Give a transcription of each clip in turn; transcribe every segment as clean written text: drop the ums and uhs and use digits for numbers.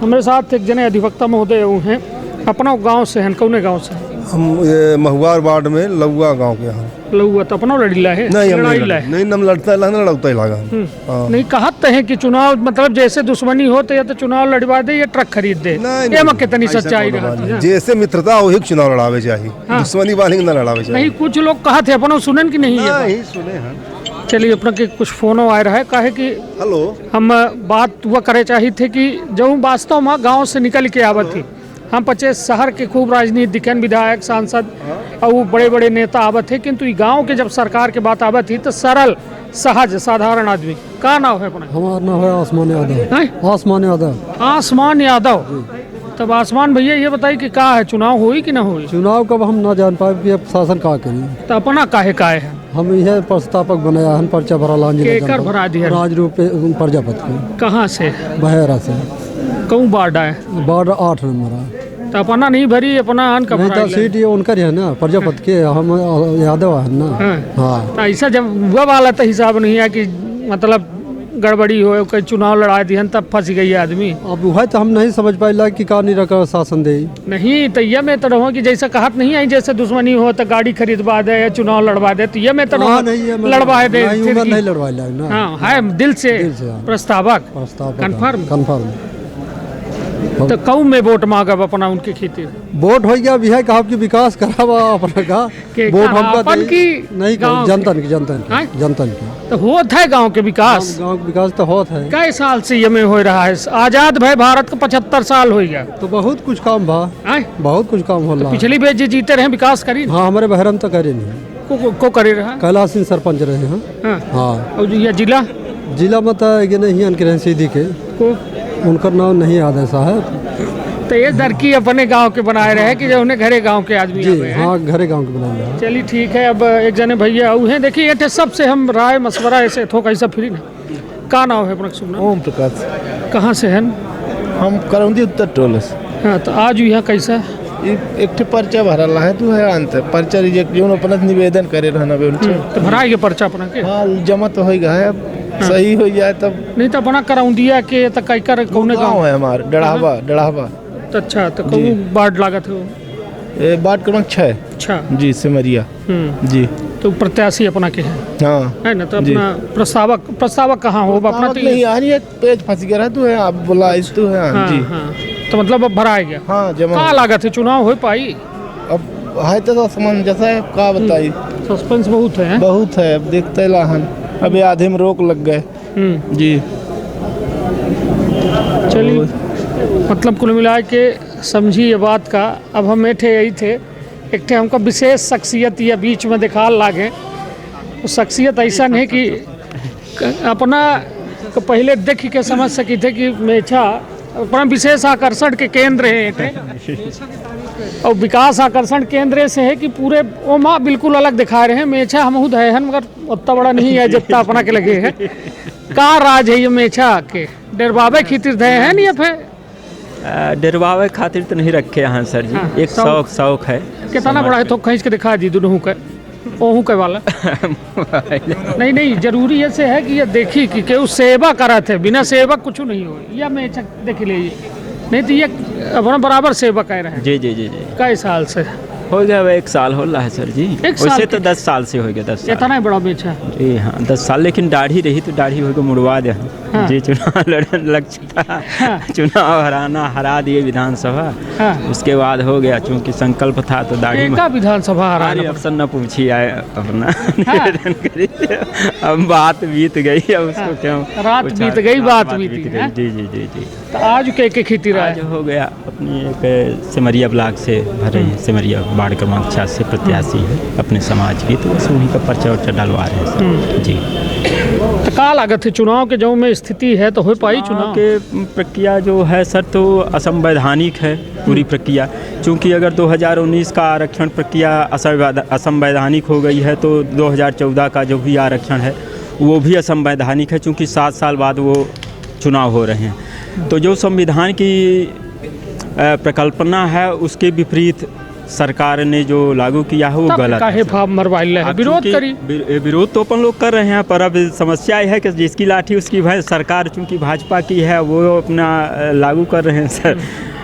हमारे साथ एक जने अधिवक्ता महोदय हैं, अपना गांव से हैं, कौने गांव से? हम ये महुआर वार्ड में लौआ गांव के हैं। लौआ तो अपना लड़ीला है? नहीं नम लड़ता है लड़ता ही लगा। नहीं कहते हैं कि चुनाव मतलब जैसे दुश्मनी हो तो या तो चुनाव लड़वा दे या ट्रक खरीद दे, ये में कितनी सच्चाई रहती है? जैसे मित्रता वही चुनाव लड़ावे चाहिए, दुश्मनी वाले न लड़ावे चाहिए। नहीं कुछ लोग कहते हैं, अपना सुनन की नहीं है? सुने हैं। चलिए अपना के कुछ फोनो आ रहा है, काहे कि हेलो हम बात हुआ करे चाहिए थे कि जो वास्तव में गांव से निकल के आवत थी, हम 25 शहर के खूब राजनीति दिखन, विधायक सांसद और बड़े बड़े नेता आवत थे, किंतु गांव के जब सरकार के बात आवत थी तो सरल सहज साधारण आदमी। का नाम है अपना? हमारा नाम है आसमान यादव। आसमान यादव। आसमान यादव। तब आसमान भैया ये बताइए कि का है, चुनाव हुई कि ना हुई? चुनाव कब हम ना जान पाए कि अब शासन का करी। तो अपना काहे काहे है? हम यह प्रस्तावक बनाया हन, पर्चा भरा केकर भरा दिया? राजरूप प्रजापति। कहाँ से? बहेरा से। कौन वार्ड है? वार्ड 8 नंबर है। तो अपना नहीं भरी, अपना अन का भरा? सीट ये उनका है ना, प्रजापति के, हम यादव है ना। हाँ। तो ऐसा जब हुआ वाला तो हिसाब नहीं है कि मतलब गड़बड़ी हो, कोई चुनाव लड़ा दिहन तब फंस गई आदमी। अब वह तो हम नहीं समझ पाए कि का नहीं रखा शासन दे। नहीं तो ये मैं तो रहो कि जैसा कहत नहीं आई, जैसे दुश्मनी हो तो गाड़ी खरीदवा दे या चुनाव लड़वा दे, तो ये मैं तो लड़वा दे। नहीं लड़वा ना। हाँ है दिल से प्रस्तावक कन्फर्म। तो कऊ में वोट मांगब अपना उनके खेती? वोट हो गया बिहार का आपकी विकास करावा अपना का वोट हमका की नहीं, जनता की तो होता है गांव के विकास। गांव के विकास तो होता है। कई साल से ये में हो रहा है, आजाद भाई भारत का 75 साल हो गया, तो बहुत कुछ काम भा, बहुत कुछ काम हो रहा। पिछली बेर जी जीते रहे विकास करी? हाँ हमारे बहरम तो करे नहीं को करे रहा। कैलाश सिंह सरपंच रहे हैं। हाँ और ये जिला में तो नहीं सीधी के उनका नाम नहीं याद है साहब। तो ये दरकी अपने गांव के बनाए रहे कि जो उन्हें घरे गांव के आदमी जी? हाँ घरे गांव के बनाए। चलिए ठीक है। अब एक जने भैया उन्हें देखिए, ये सबसे हम राय मशवरा ऐसे थोक ऐसा फ्री ना। का नाम है अपना? सुनना। ओम प्रकाश। कहाँ से हैं? हम करौंदी उत्तर टोल से। हाँ तो आज यहाँ कैसा एक पर्चा भरल है तो है अंत पर्चा रिजेक्ट जो अपना निवेदन करे रहना तो भरा के पर्चा अपना के? हाँ जमा तो हो गया है, अब सही हो जाए तब। नहीं तो अपना करौंदिया के तो कई कर कौन गाँव है हमारा डढ़ावा। तो अच्छा तो कौन वार्ड लागत है? ये वार्ड क्रमांक 6। अच्छा जी, सिमरिया जी। तो प्रत्याशी अपना के है? हाँ है ना। तो अपना प्रस्तावक कहाँ हो अपना? तो नहीं यानी एक पेज फंस गया तो है, आप बोला इस तो है जी। तो मतलब अब भरा गया? हाँ जमा। कहाँ लागत है, चुनाव हो पाई? अब है तो सामान जैसा है, का बताइए, सस्पेंस बहुत है। अब देखते लाहन, अभी आधे में रोक लग गए जी। चलिए मतलब कुल मिला के समझी ये बात का। अब हम यही थे एक थे हमको विशेष शख्सियत या बीच में दिखा लागे। वो शख्सियत ऐसा नहीं कि अपना को पहले देख के समझ सकी थे कि मेछा अपना विशेष आकर्षण के केंद्र है और विकास आकर्षण केंद्र से है कि पूरे वो माँ बिल्कुल अलग दिखा रहे हैं। मेछा हम है मगर उतना बड़ा नहीं है जितना अपना के लगे है। का राज है ये मेछा के? डरवावे खातिर दे हैं या फिर डरवावे खातिर तो नहीं रखे हैं सर जी। एक शौक है। कितना बड़ा है तो खींच के दिखा दी दोनों का ओहू के वाला। नहीं जरूरी ऐसे है कि ये देखी कि केहू सेवा करा थे, बिना सेवक कुछ नहीं हो। या मैं देख लीजिए, नहीं तो ये अपना बराबर सेवा कह रहे हैं। जी। कई साल से हो गया? 1 साल हो रहा है सर जी। वैसे तो 10 साल से हो गया। 10 साल। इतना बड़ा बेचा जी? हाँ 10 साल, लेकिन दाढ़ी रही तो दाढ़ी हो गया मुड़वा दे जी। चुनाव लड़ने लक्ष्य था, चुनाव हरा दिए विधानसभा। उसके बाद हो गया, चूँकि संकल्प था तो दाढ़ी में विधानसभा हराना अक्सर न पूछी आए अपना निवेदन करिए। अब बात बीत गई, अब उसको क्यों? रात बीत गई, बात बीत गई। जी। तो आज के खेती आज हो गया अपनी एक सिमरिया ब्लॉक से भरे हैं। सिमरिया वार्ड क्रमांक 6 से प्रत्याशी है अपने समाज की, तो बस उन्हीं का पर्चा डलवा रहे हैं जी। तो का लागत है चुनाव के जो में स्थिति है तो हो पाई चुनाव के प्रक्रिया जो है सर तो असंवैधानिक है पूरी प्रक्रिया। क्योंकि अगर 2019 का आरक्षण प्रक्रिया असंवैधानिक हो गई है तो 2014 का जो भी आरक्षण है वो भी असंवैधानिक है, क्योंकि 7 साल बाद वो चुनाव हो रहे हैं। तो जो संविधान की प्रकल्पना है उसके विपरीत सरकार ने जो लागू किया है वो तब गलत काहे है भाव मरवाइल है अब विरोध चूंकि करी। विरोध तो अपन लोग कर रहे हैं, पर अब समस्या यह है कि जिसकी लाठी उसकी भैंस। सरकार चूंकि भाजपा की है वो अपना लागू कर रहे हैं सर।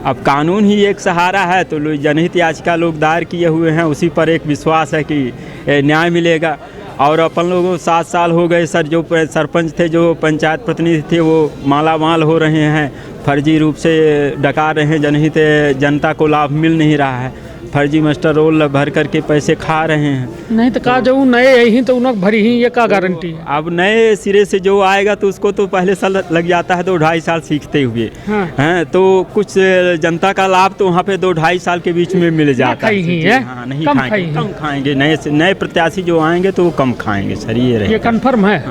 अब कानून ही एक सहारा है, तो लोग जनहित याचिका लोग दायर किए हुए हैं, उसी पर एक विश्वास है कि न्याय मिलेगा। और अपन लोगों 7 साल हो गए सर, जो सरपंच थे, जो पंचायत प्रतिनिधि थे, वो माला माल हो रहे हैं, फर्जी रूप से डका रहे हैं जनहित, जनता को लाभ मिल नहीं रहा है, फर्जी मास्टर रोल भर करके पैसे खा रहे हैं। नहीं तो कहा जाऊँ नए यही तो उन्हें भरी ही, ये का गारंटी है। अब नए सिरे से जो आएगा तो उसको तो पहले साल लग जाता है, 2-2.5 साल सीखते हुए हैं, तो कुछ जनता का लाभ तो वहाँ पे 2-2.5 साल के बीच में मिल जाता है। हाँ, नहीं खाएंगे, कम खाएंगे। नए प्रत्याशी जो आएंगे तो वो कम खाएंगे सर, ये रहे। ये कन्फर्म है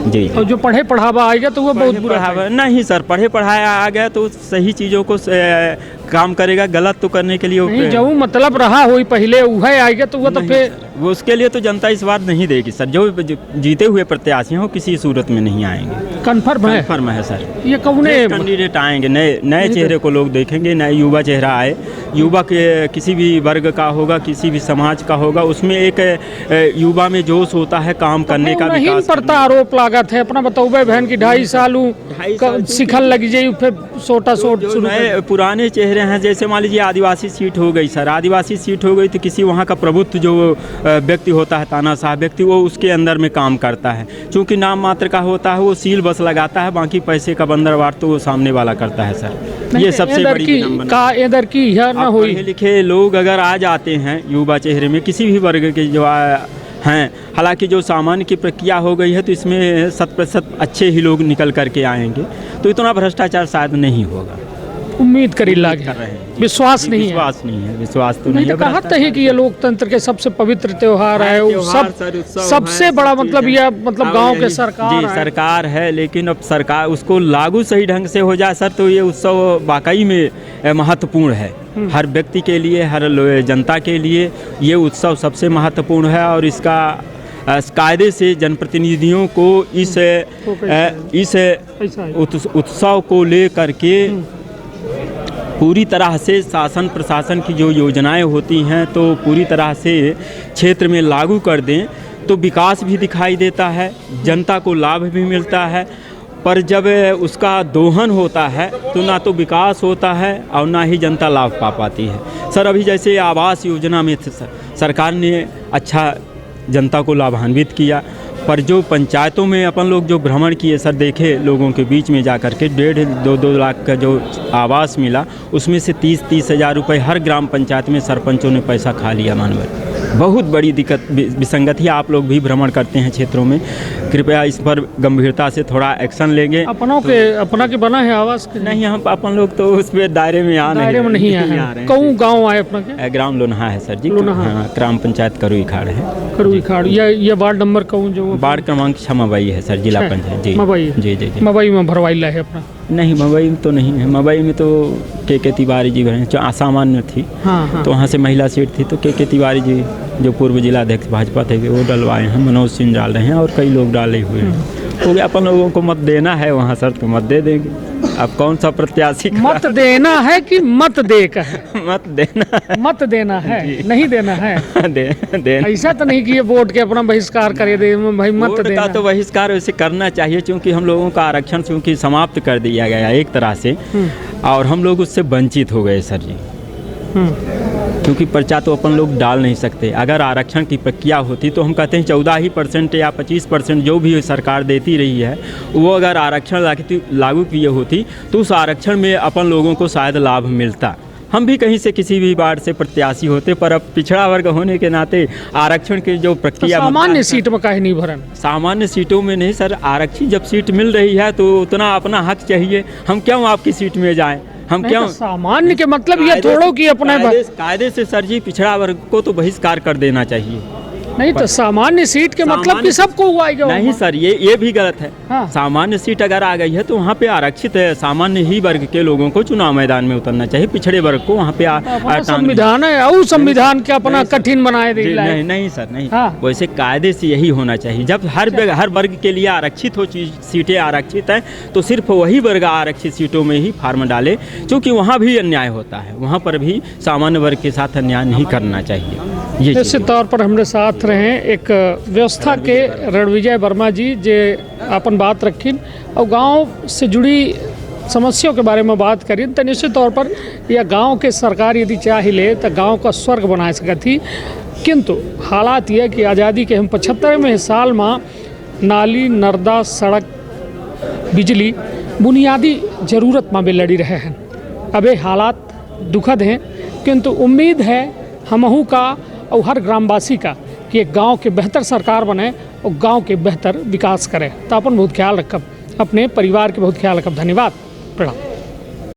जी। और जो पढ़े पढ़ावा आएगा तो वो बहुत बुरा नहीं सर, पढ़े पढ़ाया आ गया तो सही चीज़ों को काम करेगा, गलत तो करने के लिए जो मतलब रहा हुई पहले वह आएगा तो वो तो फिर वो उसके लिए तो जनता इस बार नहीं देगी सर। जो जीते हुए प्रत्याशी हो किसी सूरत में नहीं आएंगे। कन्फर्म है सर। ये कौन कैंडिडेट आएंगे, नए चेहरे को लोग देखेंगे, नए युवा चेहरा आए, युवा के किसी भी वर्ग का होगा, किसी भी समाज का होगा, उसमें एक युवा में जोश होता है काम करने का, नहीं पड़ता आरोप लागत है अपना बताओ बहन की 2.5 साल सिखल लगी जाये फिर सोटा सोट शुरू। पुराने चेहरे हैं, जैसे मान लीजिए आदिवासी सीट हो गई सर, आदिवासी सीट हो गई तो किसी वहाँ का प्रभुत्व जो व्यक्ति होता है, तानाशाह व्यक्ति, वो उसके अंदर में काम करता है। चूँकि नाम मात्र का होता है, वो सील बस लगाता है, बाकी पैसे का बंदरवार तो वो सामने वाला करता है सर। ये सबसे बड़ी इधर की है ना हुई। पढ़े लिखे लोग अगर आ जाते हैं युवा चेहरे में, किसी भी वर्ग के जो हैं, हालांकि जो सामान्य की प्रक्रिया हो गई है तो इसमें 100% अच्छे ही लोग निकल करके आएंगे, तो इतना भ्रष्टाचार शायद नहीं होगा। उम्मीद करी लागे, विश्वास नहीं है। विश्वास तो नहीं है। कहते हैं कि ये लोकतंत्र के सबसे पवित्र त्योहार है, सबसे बड़ा मतलब ये मतलब गांव के सरकार है, लेकिन अब सरकार उसको लागू सही ढंग से हो जाए सर, तो ये उत्सव वाकई में महत्वपूर्ण है। हर व्यक्ति के लिए, हर जनता के लिए ये उत्सव सबसे महत्वपूर्ण है, और इसका कायदे से जनप्रतिनिधियों को इस उत्सव को लेकर के पूरी तरह से शासन प्रशासन की जो योजनाएं होती हैं तो पूरी तरह से क्षेत्र में लागू कर दें, तो विकास भी दिखाई देता है, जनता को लाभ भी मिलता है। पर जब उसका दोहन होता है तो ना तो विकास होता है और ना ही जनता लाभ पा पाती है सर। अभी जैसे आवास योजना में सरकार ने अच्छा जनता को लाभान्वित किया, पर जो पंचायतों में अपन लोग जो भ्रमण किए सर, देखे लोगों के बीच में जा कर के 1.5-2 लाख का जो आवास मिला, उसमें से 30 हज़ार रुपये हर ग्राम पंचायत में सरपंचों ने पैसा खा लिया। मानवर बहुत बड़ी दिक्कत विसंगति। आप लोग भी भ्रमण करते हैं क्षेत्रों में, कृपया इस पर गंभीरता से थोड़ा एक्शन लेंगे। अपना के बना है आवास के? नहीं, हम अपन लोग तो उस पर दायरे में नहीं आ रहे हैं। कौन गाँव आए अपना के? ग्राम लोन्हा है सर जी। हाँ, ग्राम पंचायत करुई खाड़ है। करुई खाड़ ये वार्ड नंबर कौन? जो वार्ड क्रमांक 6 मवई है सर, जिला पंचायत। जी जी। मवई में भरवाइला है अपना? नहीं, मवई में तो नहीं है। मवई में तो के तिवारी जी हैं, जो सामान्य थी। हाँ। तो वहाँ से महिला सीट थी, तो के तिवारी जी जो पूर्व जिलाध्यक्ष भाजपा थे वो डलवाए हैं, मनोज सिंह डाल रहे हैं और कई लोग डाले हुए हैं। तो अपन लोगों को मत देना है वहाँ सर, तो मत दे देंगे। अब कौन सा प्रत्याशी मत देना है कि मत दे का है? मत देना है नहीं देना है। ऐसा तो नहीं कि ये वोट के अपना बहिष्कार करे दे भाई, मत देना। तो बहिष्कार वैसे करना चाहिए, क्योंकि हम लोगों का आरक्षण चूँकि समाप्त कर दिया गया एक तरह से, और हम लोग उससे वंचित हो गए सर जी। क्योंकि पर्चा तो अपन लोग डाल नहीं सकते। अगर आरक्षण की प्रक्रिया होती तो हम कहते हैं 14% या 25% जो भी सरकार देती रही है, वो अगर आरक्षण लागू किए होती तो उस आरक्षण में अपन लोगों को शायद लाभ मिलता। हम भी कहीं से किसी भी वार्ड से प्रत्याशी होते, पर अब पिछड़ा वर्ग होने के नाते आरक्षण की जो प्रक्रिया, सामान्य सीट में काहे नहीं भरन? सामान्य सीटों में नहीं सर, आरक्षित जब सीट मिल रही है तो उतना अपना हक चाहिए। हम क्यों आपकी सीट में जाएं? हम क्या तो सामान्य के मतलब ये थोड़ो कि अपने कायदे से सर जी पिछड़ा वर्ग को तो बहिष्कार कर देना चाहिए। नहीं तो सामान्य सीट के मतलब कि सबको हुआ है नहीं सर, ये भी गलत है। हाँ। सामान्य सीट अगर आ गई है तो वहाँ पे आरक्षित है, सामान्य ही वर्ग के लोगों को चुनाव मैदान में उतरना चाहिए, पिछड़े वर्ग को वहाँ पे संविधान है और संविधान के अपना कठिन बनाए दे नहीं नहीं सर नहीं। हाँ। वैसे कायदे से यही होना चाहिए, जब हर वर्ग के लिए आरक्षित हो, सीटें आरक्षित हैं तो सिर्फ वही वर्ग आरक्षित सीटों में ही फार्म डाले, क्योंकि वहाँ भी अन्याय होता है, वहाँ पर भी सामान्य वर्ग के साथ अन्याय नहीं करना चाहिए। ये निश्चित तौर पर हमारे साथ रहे एक व्यवस्था के रणविजय वर्मा जी जे अपन बात रखिन और गांव से जुड़ी समस्याओं के बारे में बात करें तो निश्चित तौर पर यह गांव के सरकार यदि चाहे ले तो गांव का स्वर्ग बना सकती, किंतु हालात यह कि आज़ादी के हम 75वें साल में नाली नर्दा सड़क बिजली बुनियादी ज़रूरत में भी लड़ी रहे हैं। अब ये हालात दुखद हैं, किंतु उम्मीद है हमहू का और हर ग्रामवासी का कि एक गांव के बेहतर सरकार बने और गांव के बेहतर विकास करे। तो अपन बहुत ख्याल रखब, अपने परिवार के बहुत ख्याल रखब। धन्यवाद, प्रणाम।